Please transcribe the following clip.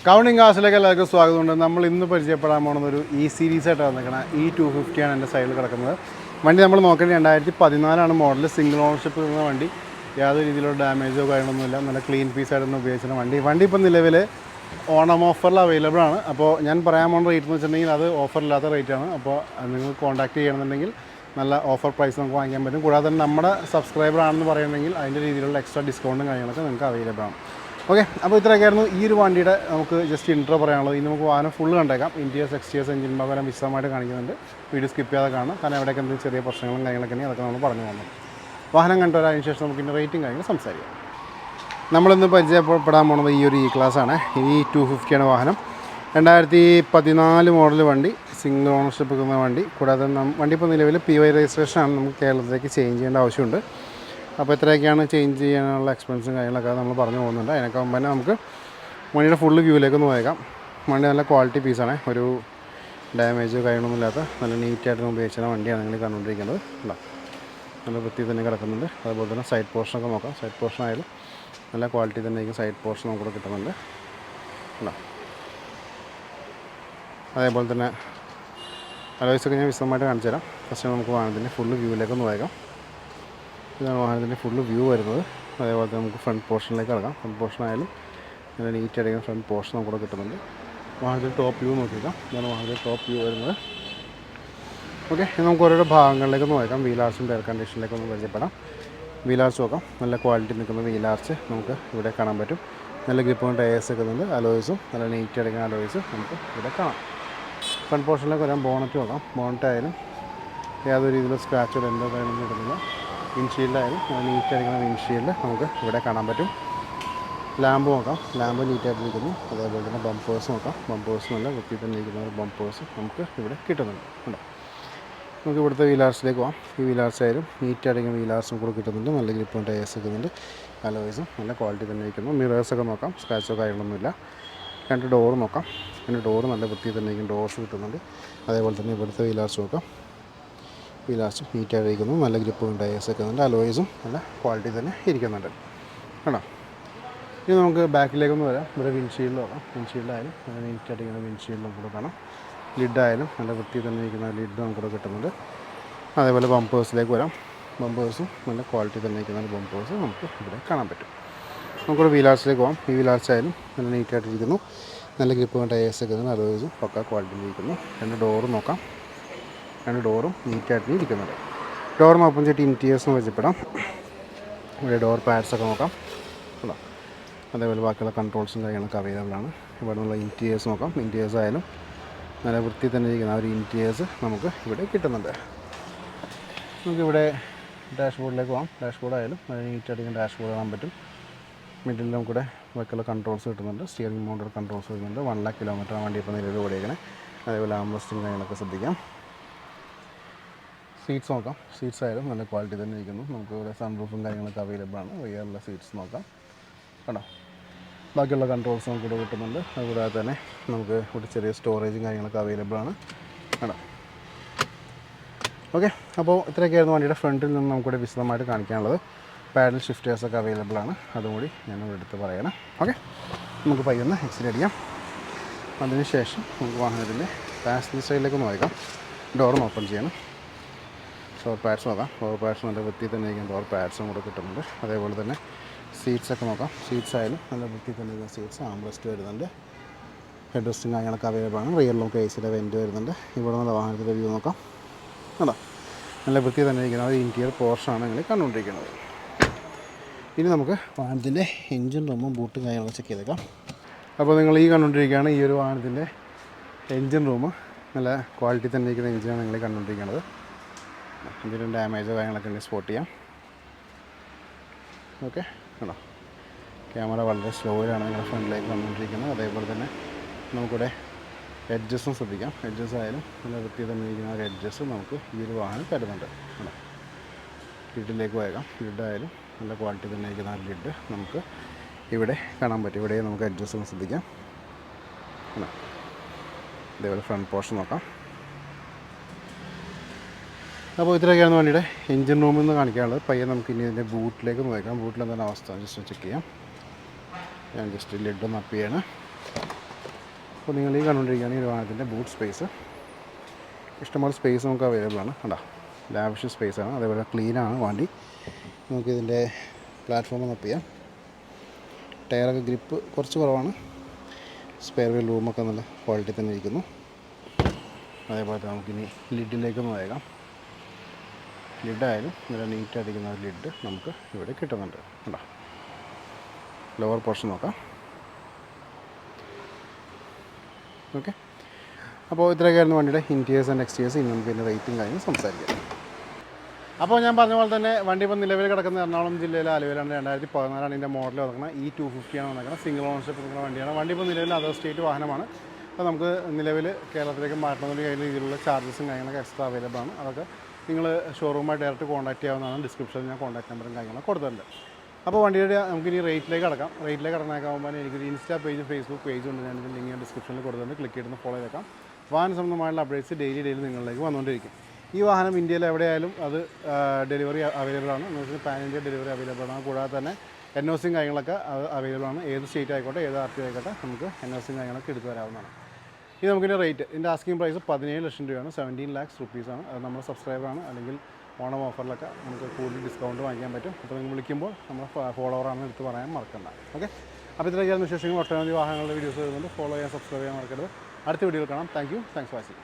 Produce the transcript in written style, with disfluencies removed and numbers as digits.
Counting കാസിലേക്ക് എല്ലാവർക്കും സ്വാഗതമുണ്ട്. നമ്മൾ ഇന്ന് പരിചയപ്പെടാൻ പോകുന്നൊരു സീരീസായിട്ട് വന്നിരിക്കണം. E250 ആണ് എൻ്റെ സൈഡിൽ കിടക്കുന്നത്. വണ്ടി നമ്മൾ നോക്കേണ്ടത് 2014 മോഡൽ, സിംഗിൾ ഓണർഷിപ്പ് വരുന്ന വണ്ടി. യാതൊരു രീതിയിലുള്ള ഡാമേജോ കാര്യങ്ങളൊന്നുമില്ല, നല്ല ക്ലീൻ പീസായിട്ട് തന്നെ ഉപയോഗിച്ചിരുന്ന വണ്ടി ഇപ്പം നിലവിൽ ഓണം ഓഫറിൽ അവൈലബിൾ ആണ്. അപ്പോൾ ഞാൻ പറയാൻ പോകുന്ന റേറ്റ് എന്ന് വെച്ചിട്ടുണ്ടെങ്കിൽ അത് ഓഫറില്ലാത്ത റേറ്റാണ്. അപ്പോൾ നിങ്ങൾ കോൺടാക്ട് ചെയ്യണമെന്നുണ്ടെങ്കിൽ നല്ല ഓഫർ പ്രൈസ് നമുക്ക് വാങ്ങിക്കാൻ പറ്റും. കൂടാതെ തന്നെ നമ്മുടെ സബ്സ്ക്രൈബർ ആണെന്ന് പറയുകയാണെങ്കിൽ അതിൻ്റെ രീതിയിലുള്ള എക്സ്ട്രാ ഡിസ്കൗണ്ടും കാര്യങ്ങളൊക്കെ നിങ്ങൾക്ക് അവൈലബിൾ ആണ്. ഓക്കെ, അപ്പോൾ ഇത്രയൊക്കെയായിരുന്നു ഈ ഒരു വണ്ടിയുടെ നമുക്ക് ജസ്റ്റ് ഇൻട്രോ പറയാനുള്ളത്. ഇനി നമുക്ക് വാഹനം ഫുള്ള് കണ്ടേക്കാം. ഇൻറ്റീരിയർ എക്സ്റ്റീരിയർ എഞ്ചിൻ ഭാഗം വിശദമായിട്ട് കാണിക്കുന്നുണ്ട്. വീഡിയോ സ്കിപ്പ് ചെയ്യാതെ കാണാം, കാരണം എവിടെയൊക്കെ എന്തെങ്കിലും ചെറിയ പ്രശ്നങ്ങളും കാര്യങ്ങളൊക്കെ ഉണ്ടെങ്കിൽ അതൊക്കെ നമ്മൾ പറഞ്ഞു പോകുന്നു. വാഹനം കണ്ടുവരാതിന് ശേഷം നമുക്ക് ഇതിൻ്റെ റേറ്റും കാര്യങ്ങൾ സംസാരിക്കാം. നമ്മളിന്ന് പരിചയപ്പെടാൻ പോകുന്നത് ഈ ഒരു ക്ലാസ് ആണ്. E250 ആണ് വാഹനം. 2014 മോഡൽ വണ്ടി, സിംഗിൾ ഓണർഷിപ്പ് കിട്ടുന്ന വണ്ടി. കൂടാതെ വണ്ടി ഇപ്പോൾ നിലവിൽ PY രജിസ്ട്രേഷനാണ്. നമുക്ക് കേരളത്തിലേക്ക് ചേഞ്ച് ചെയ്യേണ്ട ആവശ്യമുണ്ട്. അപ്പോൾ എത്രയൊക്കെയാണ് ചേഞ്ച് ചെയ്യാനുള്ള എക്സ്പെൻസും കാര്യങ്ങളൊക്കെ നമ്മൾ പറഞ്ഞു പോകുന്നുണ്ട്. അതിനൊക്കെ മുമ്പ് തന്നെ നമുക്ക് വണ്ടിയുടെ ഫുള്ള് വ്യൂവിലേക്ക് ഒന്ന് പോയേക്കാം. വണ്ടി നല്ല ക്വാളിറ്റി പീസാണ്, ഒരു ഡാമേജ് കാര്യങ്ങളൊന്നുമില്ലാത്ത നല്ല നീറ്റായിട്ട് ഉപയോഗിച്ചിരുന്ന വണ്ടിയാണ് നിങ്ങൾ കണ്ടുകൊണ്ടിരിക്കുന്നത്. അല്ല, നല്ല വൃത്തി തന്നെ കിടക്കുന്നുണ്ട്. അതുപോലെ തന്നെ സൈഡ് പോർഷനൊക്കെ നോക്കാം. സൈഡ് പോർഷൻ ആയാലും നല്ല ക്വാളിറ്റി തന്നെ ആയിരിക്കും സൈഡ് പോർഷൻ നമുക്ക് കിട്ടുന്നുണ്ട്. അല്ല, അതേപോലെ തന്നെ അലോയ്സൊക്കെ ഞാൻ വിശദമായിട്ട് കാണിച്ചു തരാം. ഫസ്റ്റ് നമുക്ക് വാഹനത്തിൻ്റെ ഫുള്ള് വ്യൂവിലേക്ക് ഒന്ന് പോയേക്കാം. ഇതാണ് വാഹനത്തിൻ്റെ ഫുള്ള് വ്യൂ വരുന്നത്. അതേപോലെ തന്നെ നമുക്ക് ഫ്രണ്ട് പോർഷനിലേക്ക് കിടക്കാം. ഫ്രണ്ട് പോർഷൻ ആയാലും നല്ല നീറ്റ് അടിക്കുന്ന ഫ്രണ്ട് പോർഷൻ നമുക്ക് കിട്ടുന്നുണ്ട്. വാഹനത്തിൻ്റെ ടോപ്പ് വ്യൂ നോക്കിക്കാം. ഇതാണ് വാഹനത്തിൻ്റെ ടോപ്പ് വ്യൂ വരുന്നത്. ഓക്കെ, നമുക്ക് ഓരോരോ ഭാഗങ്ങളിലേക്ക് നോക്കാം. വീലാർച്ചിൻ്റെ എയർ കണ്ടീഷനിലേക്ക് ഒന്ന് പരിചയപ്പെടാം. വീലാർച്ച് നോക്കാം. നല്ല ക്വാളിറ്റി നിൽക്കുന്ന വീലാർച്ച് നമുക്ക് ഇവിടെ കാണാൻ പറ്റും. നല്ല ഗ്രിപ്പും ടയേഴ്സ് നിൽക്കുന്നുണ്ട്. അലോയ്സും നല്ല നീറ്റ് അടിക്കുന്ന അലോയ്സും നമുക്ക് ഇവിടെ കാണാം. ഫ്രണ്ട് പോർഷനിലേക്ക് വരാം. ബോണറ്റ് നോക്കാം. ബോണറ്റ് ആയാലും യാതൊരു രീതിയിലുള്ള സ്ക്രാച്ചോ എന്തോ കാര്യമൊന്നും കിട്ടുന്നില്ല. വിൻഷീൽഡായാലും നീറ്റ് അടിക്കുന്ന വിൻഷീൽഡ് നമുക്ക് ഇവിടെ കാണാൻ പറ്റും. ലാമ്പ് നോക്കാം. ലാമ്പ് നീറ്റായിട്ടിരിക്കുന്നു. അതേപോലെ തന്നെ ബമ്പേഴ്സ് നോക്കാം. ബമ്പേഴ്സ് നല്ല വൃത്തി തന്നെ ഇരിക്കുന്ന ഒരു ബമ്പേഴ്സ് നമുക്ക് ഇവിടെ കിട്ടുന്നുണ്ട്. ഉണ്ടോ, നമുക്ക് ഇവിടുത്തെ വീലാർസിലേക്ക് പോകാം. ഈ വീലാർസ് ആയാലും നീറ്റ് അടിക്കുന്ന വീലാർസും കൂടെ കിട്ടുന്നുണ്ട്. നല്ല ഗ്രിപ്പും ടയേഴ്സ് വെക്കുന്നുണ്ട്. അലോയ്സും നല്ല ക്വാളിറ്റി തന്നെ ഇരിക്കുന്നു. മിറേഴ്സൊക്കെ നോക്കാം. സ്ക്രാച്ചോ കാര്യങ്ങളൊന്നുമില്ല. രണ്ട് ഡോറ് നോക്കാം. രണ്ട് ഡോറ് നല്ല വൃത്തി തന്നെ ഇരിക്കും. ഡോർസ് കിട്ടുന്നുണ്ട്. അതേപോലെ തന്നെ ഇവിടുത്തെ വീലാർസ് നോക്കാം. വീലാർച്ചും നീറ്റായിട്ടിരിക്കുന്നു. നല്ല ഗ്രിപ്പും ടയേഴ്സ് വെക്കുന്നുണ്ട്. അലോയ്സും നല്ല ക്വാളിറ്റി തന്നെ ഇരിക്കുന്നുണ്ട്. കേട്ടോ, ഇനി നമുക്ക് ബാക്കിലേക്കൊന്ന് വരാം. ഇവിടെ വിൻഷീൽഡ് നോക്കാം. വിൻഷീൽഡായാലും നല്ല നീറ്റായിട്ടിരിക്കുന്ന വിൻഷീൽഡ് നമുക്ക് കാണാം. ലിഡായാലും നല്ല വൃത്തി തന്നെ ഇരിക്കുന്ന ലിഡ് നമുക്കിവിടെ കിട്ടുന്നുണ്ട്. അതേപോലെ ബമ്പേഴ്സിലേക്ക് വരാം. ബമ്പേഴ്സും നല്ല ക്വാളിറ്റി തന്നെ ഇരിക്കുന്ന ബമ്പേഴ്സ് നമുക്ക് ഇവിടെ കാണാൻ പറ്റും. നമുക്കിവിടെ വീലാർച്ചിലേക്ക് പോകാം. ഈ വീലാർച്ചായാലും നല്ല നീറ്റായിട്ടിരിക്കുന്നു. നല്ല ഗ്രിപ്പും ടയേഴ്സ് വെക്കുന്നത് അലോയ്സും പക്ക ക്വാളിറ്റിയിൽ ഇരിക്കുന്നു. രണ്ട് ഡോറും നോക്കാം. രണ്ട് ഡോറും നീറ്റായിട്ട് ഇരിക്കുന്നുണ്ട്. ഡോറിന് ഓപ്പൺ ചെയ്തിട്ട് ഇൻറ്റീരിയേഴ്സ് വെച്ചപ്പെടാം. ഇവിടെ ഡോർ പാഡ്സൊക്കെ നോക്കാം. അല്ല, അതേപോലെ ബാക്കിയുള്ള കൺട്രോൾസും കാര്യങ്ങളൊക്കെ അവൈലബിൾ ആണ്. ഇവിടെ നിന്നുള്ള ഇൻറ്റീരിയേഴ്സ് നോക്കാം. ഇൻറ്റീരിയേഴ്സ് ആയാലും നല്ല വൃത്തി തന്നെ ഇരിക്കുന്ന ആ ഒരു ഇൻറ്റീരിയേഴ്സ് നമുക്ക് ഇവിടെ കിട്ടുന്നുണ്ട്. നമുക്കിവിടെ ഡാഷ്ബോർഡിലേക്ക് പോകാം. ഡാഷ്ബോർഡ് ആയാലും നല്ല നീറ്റായിട്ട് ഡാഷ്ബോർഡ് കാണാൻ പറ്റും. മിഡിൽ നമുക്കിവിടെ ബാക്കിയുള്ള കൺട്രോൾസ് കിട്ടുന്നുണ്ട്. സ്റ്റിയറിംഗ് മൗണ്ടർ കൺട്രോൾസ് വരുന്നുണ്ട്. 1,00,000 കിലോമീറ്റർ വണ്ടി ഇപ്പോൾ നിലവിൽ ഓടിയേക്കണേ. അതേപോലെ ആംറെസ്റ്റും കാര്യങ്ങളൊക്കെ ശ്രദ്ധിക്കാം. സീറ്റ്സ് നോക്കാം. സീറ്റ്സ് ആയാലും നല്ല ക്വാളിറ്റി തന്നെ ഇരിക്കുന്നു. നമുക്ക് ഇവിടെ സൺറൂഫും കാര്യങ്ങളൊക്കെ അവൈലബിൾ ആണ്. റിയറുള്ള സീറ്റ്സ് നോക്കാം. കേട്ടോ, ബാക്കിയുള്ള കൺട്രോൾസ് നമുക്കിവിടെ കിട്ടുന്നുണ്ട്. അതുകൂടാതെ തന്നെ നമുക്ക് ഇവിടെ ചെറിയ സ്റ്റോറേജും കാര്യങ്ങളൊക്കെ അവൈലബിൾ ആണ്. കേട്ടോ, ഓക്കെ. അപ്പോൾ ഇത്രയൊക്കെയായിരുന്നു വണ്ടിയുടെ ഫ്രണ്ടിൽ നിന്ന് നമുക്കിവിടെ വിശദമായിട്ട് കാണിക്കാനുള്ളത്. പാഡൽ ഷിഫ്റ്റേഴ്സൊക്കെ അവൈലബിൾ ആണ്. അതും കൂടി ഞാനിവിടെ എടുത്ത് പറയണം. ഓക്കെ, നമുക്ക് പയ്യൊന്ന് എക്സിറ്റ് അടിക്കാം. അതിനുശേഷം നമുക്ക് വാഹനത്തിൻ്റെ പാസഞ്ചർ സൈഡിലേക്ക് നോക്കാം. ഡോറും ഓപ്പൺ ചെയ്യണം. ഡോർ പാഡ്സ് നോക്കാം. ഡോർ പാഡ്സ് നല്ല വൃത്തി തന്നെ ഇരിക്കും. ഡോർ പാഡ്സും കൂടെ കിട്ടുന്നുണ്ട്. അതേപോലെ തന്നെ സീറ്റ്സൊക്കെ നോക്കാം. സീറ്റ്സ് ആയാലും നല്ല വൃത്തി തന്നെ ഇരിക്കുന്ന സീറ്റ്സ്. ആംറെസ്റ്റ് വരുന്നുണ്ട്. ഹെഡ് റെസ്റ്റും കാര്യങ്ങളൊക്കെ അവൈലബിൾ ആണ്. റിയർ നമുക്ക് AC വെൻറ്റ് വരുന്നുണ്ട്. ഇവിടെ നിന്ന് വാഹനത്തിൻ്റെ വ്യൂ നോക്കാം. അതാ നല്ല വൃത്തി തന്നെ ഇരിക്കുന്ന ഒരു ഇൻറ്റീരിയർ പോർഷനാണ് നിങ്ങൾ കണ്ടുകൊണ്ടിരിക്കുന്നത്. ഇനി നമുക്ക് വാഹനത്തിൻ്റെ എൻജിൻ റൂമും ബൂട്ടും കാര്യങ്ങളൊക്കെ ചെക്ക് ചെയ്തേക്കാം. അപ്പോൾ നിങ്ങൾ ഈ കണ്ടുകൊണ്ടിരിക്കുകയാണ് ഈ ഒരു വാഹനത്തിൻ്റെ എൻജിൻ റൂം. നല്ല ക്വാളിറ്റി തന്നെ ഇരിക്കുന്ന എൻജിനാണ് നിങ്ങൾ കണ്ടുകൊണ്ടിരിക്കുന്നത്. എന്തെങ്കിലും ഡാമേജോ കാര്യങ്ങളൊക്കെ ഉണ്ടെങ്കിൽ സ്പോട്ട് ചെയ്യാം. ഓക്കെ, ആണോ, ക്യാമറ വളരെ സ്ലോയിലാണ് നിങ്ങൾ ഫ്രണ്ടിലേക്ക് വന്നുകൊണ്ടിരിക്കുന്നത്. അതേപോലെ തന്നെ നമുക്കിവിടെ എഡ്ജസും ശ്രദ്ധിക്കാം. എഡ്ജസ് ആയാലും നല്ല വൃത്തി തന്നെ ഇരിക്കുന്ന ഒരു എഡ്ജസ് നമുക്ക് ഈ ഒരു വാഹനം തരുന്നുണ്ട്. ആണോ, ലിഡിലേക്ക് പോയേക്കാം. ലിഡായാലും നല്ല ക്വാളിറ്റി തന്നെ ഇരിക്കുന്ന ആ ലിഡ് നമുക്ക് ഇവിടെ കാണാൻ പറ്റും. ഇവിടെ നമുക്ക് എഡ്ജസും ശ്രദ്ധിക്കാം. ആണോ, അതേപോലെ ഫ്രണ്ട് പോർഷൻ നോക്കാം. അപ്പോൾ ഇത്രയൊക്കെയാണ് വണ്ടിയുടെ എഞ്ചിൻ റൂമിൽ നിന്ന് കാണിക്കാനുള്ളത്. പയ്യെ നമുക്ക് ഇനി ഇതിൻ്റെ ബൂട്ടിലേക്ക് നോക്കാം. ബൂട്ടിൽ എന്താണ് അവസ്ഥ ജസ്റ്റ് ചെക്ക് ചെയ്യാം. ഞാൻ ജസ്റ്റ് ലിഡ് ഒന്ന് അപ്പ് ചെയ്യണം. അപ്പോൾ നിങ്ങൾ ഈ കണ്ടുകൊണ്ടിരിക്കുകയാണ് ഈ വാഹനത്തിൻ്റെ ബൂട്ട് സ്പേസ്. ഇഷ്ടംപോലെ സ്പേസ് നമുക്ക് അവൈലബിൾ ആണ്. കണ്ടോ, ലാവിഷ് സ്പേസാണ്. അതേപോലെ ക്ലീനാണ് വണ്ടി. നമുക്കിതിൻ്റെ പ്ലാറ്റ്ഫോം ഒന്ന് ചെയ്യാം. ടയറൊക്കെ ഗ്രിപ്പ് കുറച്ച് കുറവാണ്. സ്പെയർ വീൽ റൂമൊക്കെ നല്ല ക്വാളിറ്റി തന്നെ ഇരിക്കുന്നു. അതേപോലെ നമുക്കിനി ലിഡിലേക്കൊന്ന് വേഗം. ലിഡായാലും നല്ല നീറ്റായിട്ടിരിക്കുന്ന ഒരു ലിഡ് നമുക്ക് ഇവിടെ കിട്ടുന്നുണ്ട്. കണ്ടോ, ലോവർ പോർഷൻ നോക്കാം. ഓക്കെ, അപ്പോൾ ഇത്രയൊക്കെയായിരുന്നു വണ്ടിയുടെ ഇൻറ്റീരിയേഴ്സ് ആൻഡ് എക്സ്റ്റീരിയേഴ്സ്. ഇനി നമുക്ക് ഇതിൻ്റെ റേറ്റും കാര്യങ്ങളും സംസാരിക്കാം. അപ്പോൾ ഞാൻ പറഞ്ഞ പോലെ തന്നെ വണ്ടി ഇപ്പോൾ നിലവിൽ കിടക്കുന്ന എറണാകുളം ജില്ലയിലെ ആലുവയിലാണ്. 2014 ഇതിൻ്റെ മോഡൽ വന്നിരിക്കുന്നത്. E250 ആണ് വന്നിരിക്കുന്നത്. സിംഗിൾ ഓണർഷിപ്പ് നിൽക്കുന്ന വണ്ടിയാണ്. വണ്ടി ഇപ്പോൾ നിലവിൽ അതർ സ്റ്റേറ്റ് വാഹനമാണ്. അപ്പോൾ നമുക്ക് നിലവിൽ കേരളത്തിലേക്ക് മാറ്റണമെന്നുള്ള രീതിയിലുള്ള ചാർജസും കാര്യങ്ങളൊക്കെ എക്സ്ട്രാ അവൈലബിൾ ആണ്. അതൊക്കെ നിങ്ങൾ ഷോറൂമായി ഡയറക്റ്റ് കോൺടാക്ട് ചെയ്യാവുന്നതാണ്. ഡിസ്ക്രിപ്ഷനിൽ ഞാൻ കോൺടാക്ട് നമ്പറും കാര്യങ്ങളൊക്കെ കൊടുത്തിട്ടുണ്ട്. അപ്പോൾ വണ്ടിയുടെ നമുക്കിനി റേറ്റിലേക്ക് കടക്കാം. റേറ്റിലേക്ക് കടന്നേക്കാകുമ്പോൾ എനിക്കൊരു ഇൻസ്റ്റാ പേജ്, ഫേസ്ബുക്ക് പേജ് ഉണ്ട്. ഞാനിത് ലിങ്ക് ഞാൻ ഡിസ്ക്രിപ്ഷനിൽ കൊടുത്തിട്ടുണ്ട്. ക്ലിക്ക് ചെയ്ത് ഫോളോ ചെയ്തേക്കാം. വാഹന സംബന്ധമായുള്ള അപ്ഡേറ്റ്സ് ഡെയിലി നിങ്ങളിലേക്ക് വന്നുകൊണ്ടിരിക്കും. ഈ വാഹനം ഇന്ത്യയിൽ എവിടെയായാലും അത് ഡെലിവറി അവൈലബിൾ ആണ്. എന്ന് വെച്ചാൽ പാൻ ഇന്ത്യ ഡെലിവറി അവൈലബിൾ ആണ്. കൂടാതെ തന്നെ NOC കാര്യങ്ങളൊക്കെ അവൈലബിൾ ആണ്. ഏത് സ്റ്റേറ്റ് ആയിക്കോട്ടെ, ഏത് RTO ആയിക്കോട്ടെ, നമുക്ക് NOC കാര്യങ്ങളൊക്കെ എടുത്തു തരാവുന്നതാണ്. ഇത് നമുക്കിൻ്റെ റേറ്റ്, ഇതിൻ്റെ ആസ്കിംഗ് പ്രൈസ് 17 ലക്ഷം രൂപയാണ്. 17 lakhs rupees. അത് നമ്മുടെ സബ്സ്ക്രൈബറാണ്. അല്ലെങ്കിൽ ഓണം ഓഫറിലൊക്കെ നമുക്ക് കൂടുതൽ ഡിസ്കൗണ്ട് വാങ്ങിക്കാൻ പറ്റും. അപ്പോൾ നിങ്ങൾ വിളിക്കുമ്പോൾ നമ്മൾ ഫോളോവറാണെന്ന് എടുത്ത് പറയാൻ മറക്കണ്ട. ഓക്കെ, അപ്പോൾ ഇത്രയൊക്കെയാണ് വിശേഷങ്ങൾ. ഒട്ടനവധി വാഹനങ്ങളുടെ വീഡിയോസ് വരുന്നുണ്ട്. ഫോളോ ചെയ്യാൻ, സബ്സ്ക്രൈബ് ചെയ്യാൻ മറക്കരുത്. അടുത്ത വീഡിയോയിൽ കാണാം. Thanks for watching.